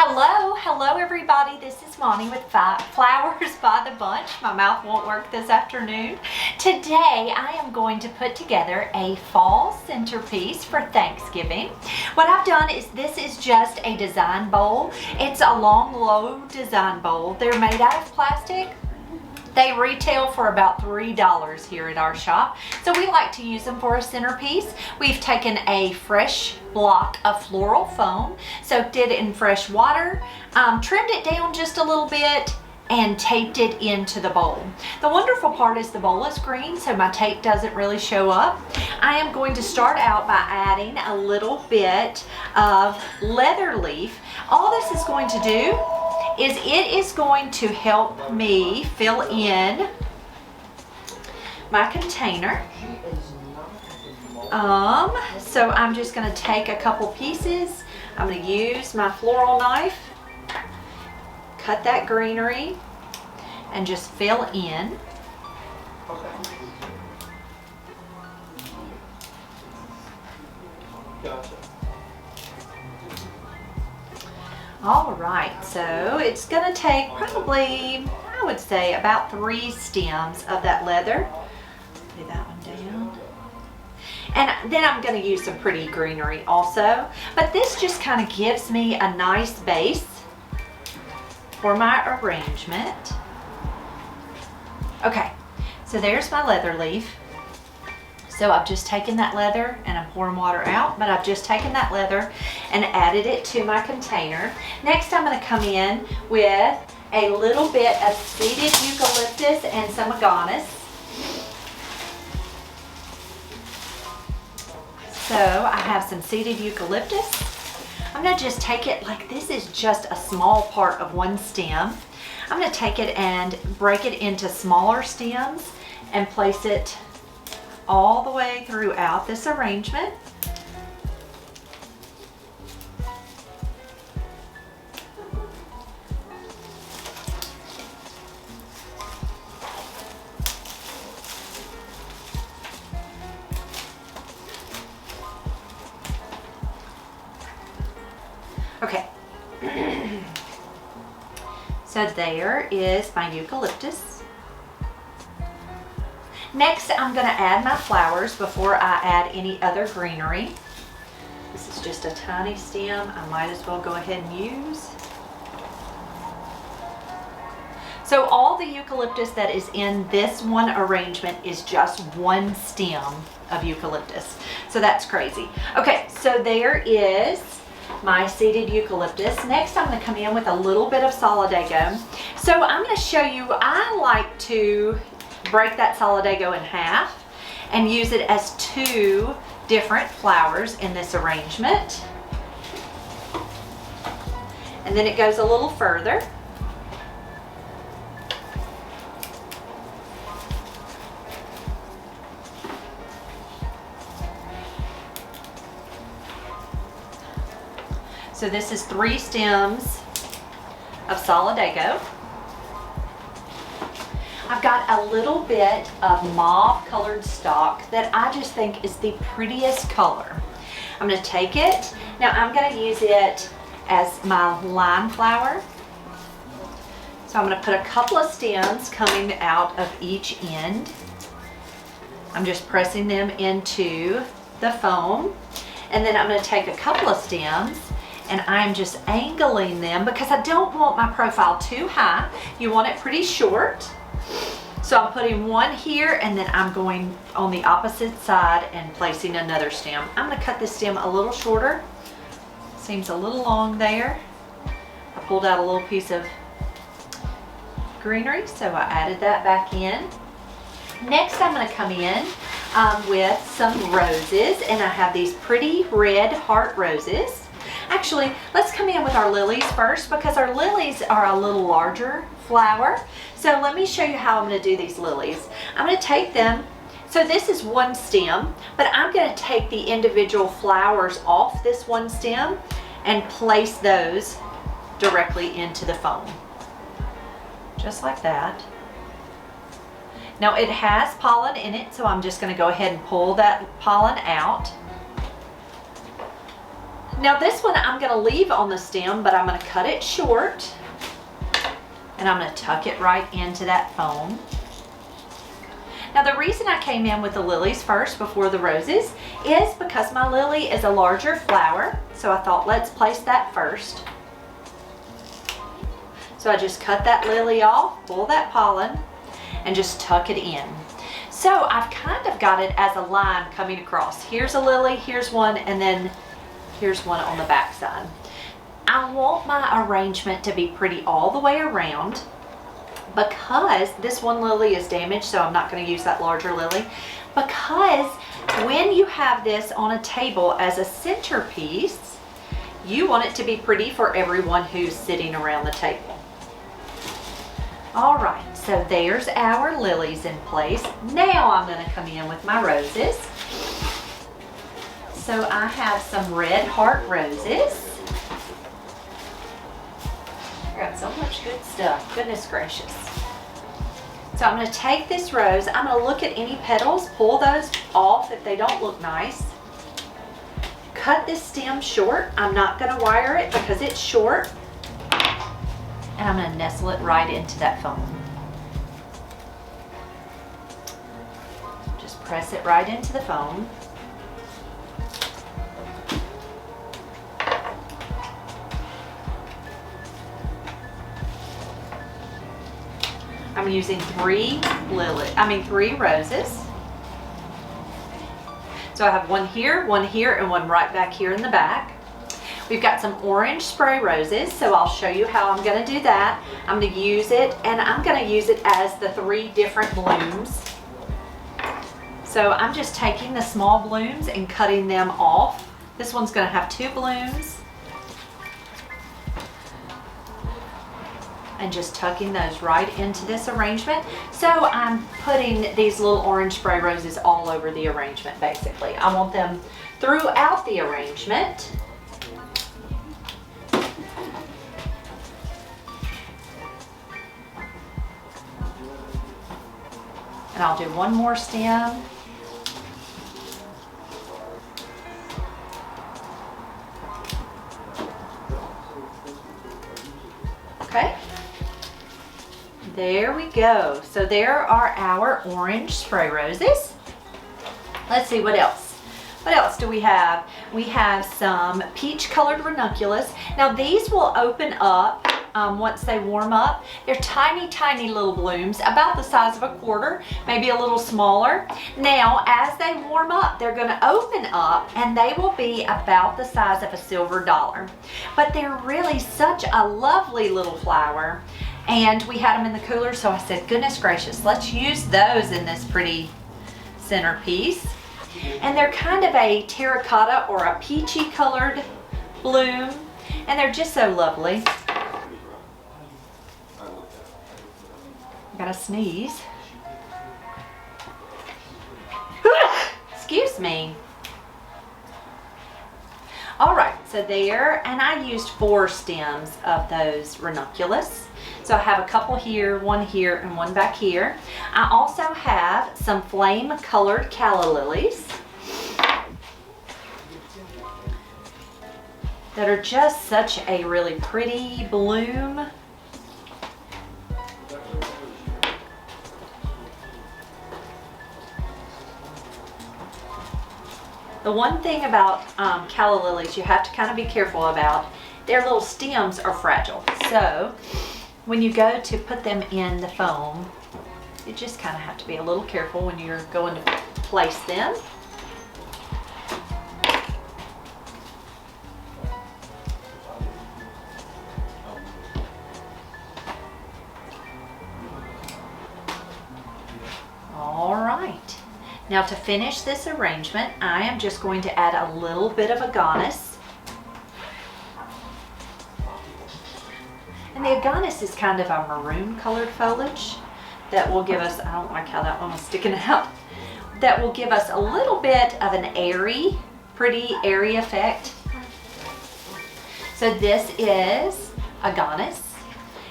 Hello everybody. This is Monty with Flowers by the Bunch. My mouth won't work this afternoon. Today I am going to put together a fall centerpiece for Thanksgiving. What I've done is this is just a design bowl. It's a long, low design bowl. They're made out of plastic. They retail for about $3 here at our shop. So we like to use them for a centerpiece. We've taken a fresh block of floral foam, soaked it in fresh water, trimmed it down just a little bit, and taped it into the bowl. The wonderful part is the bowl is green, so my tape doesn't really show up. I am going to start out by adding a little bit of leather leaf. All this is going to do is it is going to help me fill in my container. So I'm just going to take a couple pieces. I'm going to use my floral knife, cut that greenery, and just fill in. Gotcha. All right, so it's gonna take probably, I would say, about 3 stems of that leather. Lay that one down. And then I'm gonna use some pretty greenery also. But this just kind of gives me a nice base for my arrangement. Okay, so there's my leather leaf. So I've just taken that leather and I'm pouring water out, but I've just taken that leather and added it to my container. Next, I'm going to come in with a little bit of seeded eucalyptus and some aganis. So I have some seeded eucalyptus. I'm going to just take it like this is just a small part of one stem. I'm going to take it and break it into smaller stems and place it all the way throughout this arrangement. Okay. So there is my eucalyptus. Next, I'm going to add my flowers before I add any other greenery. This is just a tiny stem. I might as well go ahead and use. So all the eucalyptus that is in this one arrangement is just one stem of eucalyptus. So that's crazy. Okay, so there is my seeded eucalyptus. Next, I'm going to come in with a little bit of solidago. So I'm going to show you, I like to break that solidago in half and use it as 2 different flowers in this arrangement. And then it goes a little further. So this is 3 stems of solidago. I've got a little bit of mauve colored stock that I just think is the prettiest color. I'm going to take it. Now I'm going to use it as my line flower. So I'm going to put a couple of stems coming out of each end. I'm just pressing them into the foam. And then I'm going to take a couple of stems and I'm just angling them because I don't want my profile too high. You want it pretty short. So I'm putting one here and then I'm going on the opposite side and placing another stem. I'm going to cut this stem a little shorter. Seems a little long there. I pulled out a little piece of greenery, so I added that back in. Next, I'm going to come in with some roses, and I have these pretty red heart roses. Actually, let's come in with our lilies first because our lilies are a little larger flower. So let me show you how I'm going to do these lilies. I'm going to take them, so this is one stem, but I'm going to take the individual flowers off this one stem and place those directly into the foam. Just like that. Now it has pollen in it, so I'm just going to go ahead and pull that pollen out. Now this one I'm going to leave on the stem, but I'm going to cut it short. And I'm going to tuck it right into that foam. Now the reason I came in with the lilies first before the roses is because my lily is a larger flower. So I thought, let's place that first. So I just cut that lily off, pull that pollen, and just tuck it in. So I've kind of got it as a line coming across. Here's a lily, here's one, and then here's one on the back side. I want my arrangement to be pretty all the way around because this one lily is damaged, so I'm not going to use that larger lily. Because when you have this on a table as a centerpiece, you want it to be pretty for everyone who's sitting around the table. All right, so there's our lilies in place. Now I'm going to come in with my roses. So I have some red heart roses. I got so much good stuff, goodness gracious. So I'm going to take this rose, I'm going to look at any petals, pull those off if they don't look nice. Cut this stem short. I'm not going to wire it because it's short. And I'm going to nestle it right into that foam. Just press it right into the foam. I'm using three roses. So I have one here, and one right back here in the back. We've got some orange spray roses, so I'll show you how I'm going to do that. I'm going to use it, and I'm going to use it as the 3 different blooms. So I'm just taking the small blooms and cutting them off. This one's going to have 2 blooms. And just tucking those right into this arrangement. So I'm putting these little orange spray roses all over the arrangement, basically. I want them throughout the arrangement. And I'll do one more stem. Okay. There we go. So there are our orange spray roses. Let's see what else. What else do we have? We have some peach colored ranunculus. Now these will open up once they warm up. They're tiny, tiny little blooms, about the size of a quarter, maybe a little smaller. Now, as they warm up, they're going to open up and they will be about the size of a silver dollar. But they're really such a lovely little flower. And we had them in the cooler, so I said, goodness gracious, let's use those in this pretty centerpiece. And they're kind of a terracotta or a peachy colored bloom, and they're just so lovely. Gotta sneeze. Excuse me. All right, so there, and I used 4 stems of those ranunculus. So I have a couple here, one here, and one back here. I also have some flame colored calla lilies that are just such a really pretty bloom. The one thing about calla lilies you have to kind of be careful about, their little stems are fragile. So when you go to put them in the foam, you just kind of have to be a little careful when you're going to place them. All right. Now to finish this arrangement, I am just going to add a little bit of agonis. And the agonis is kind of a maroon colored foliage that will give us, I don't like how that one was sticking out, that will give us a little bit of an airy, pretty airy effect. So this is agonis.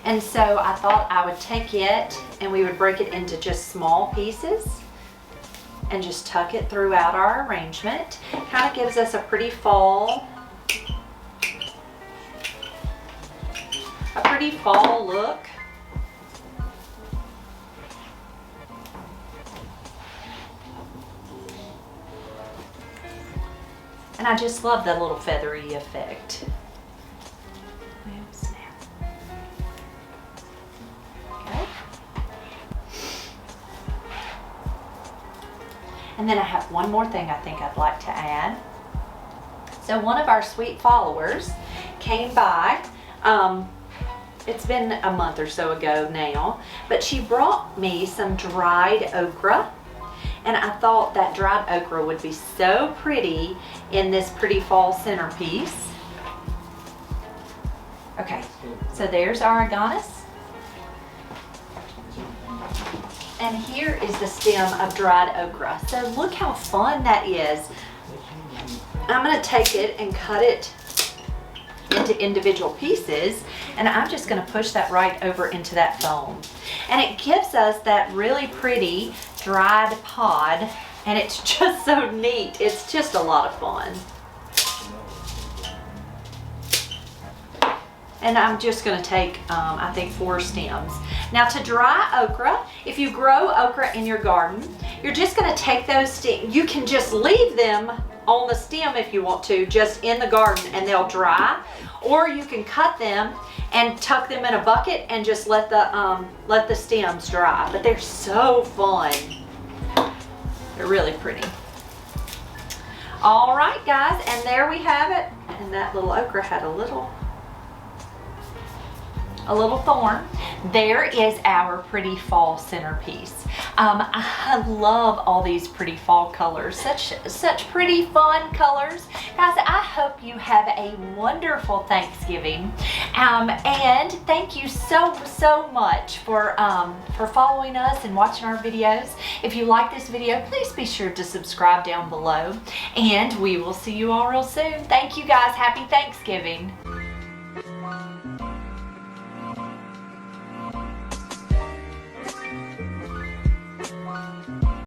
And so I thought I would take it and we would break it into just small pieces and just tuck it throughout our arrangement. Kind of gives us a pretty fall fall look. And I just love that little feathery effect. Oh, snap. Okay. And then I have one more thing I think I'd like to add. So one of our sweet followers came by, it's been a month or so ago now, but she brought me some dried okra. And I thought that dried okra would be so pretty in this pretty fall centerpiece. Okay, so there's our aganis. And here is the stem of dried okra. So look how fun that is. I'm gonna take it and cut it into individual pieces, and I'm just gonna push that right over into that foam. And it gives us that really pretty dried pod, and it's just so neat. It's just a lot of fun. And I'm just gonna take, I think 4 stems. Now to dry okra, if you grow okra in your garden, you're just gonna take those stems. You can just leave them on the stem if you want to, just in the garden, and they'll dry. Or you can cut them and tuck them in a bucket and just let the stems dry. But they're so fun. They're really pretty. All right, guys, and there we have it. And that little okra had a little thorn. There is our pretty fall centerpiece. I love all these pretty fall colors, such pretty fun colors. Guys, I hope you have a wonderful Thanksgiving. And thank you so much for following us and watching our videos. If you like this video, please be sure to subscribe down below. And we will see you all real soon. Thank you guys. Happy Thanksgiving.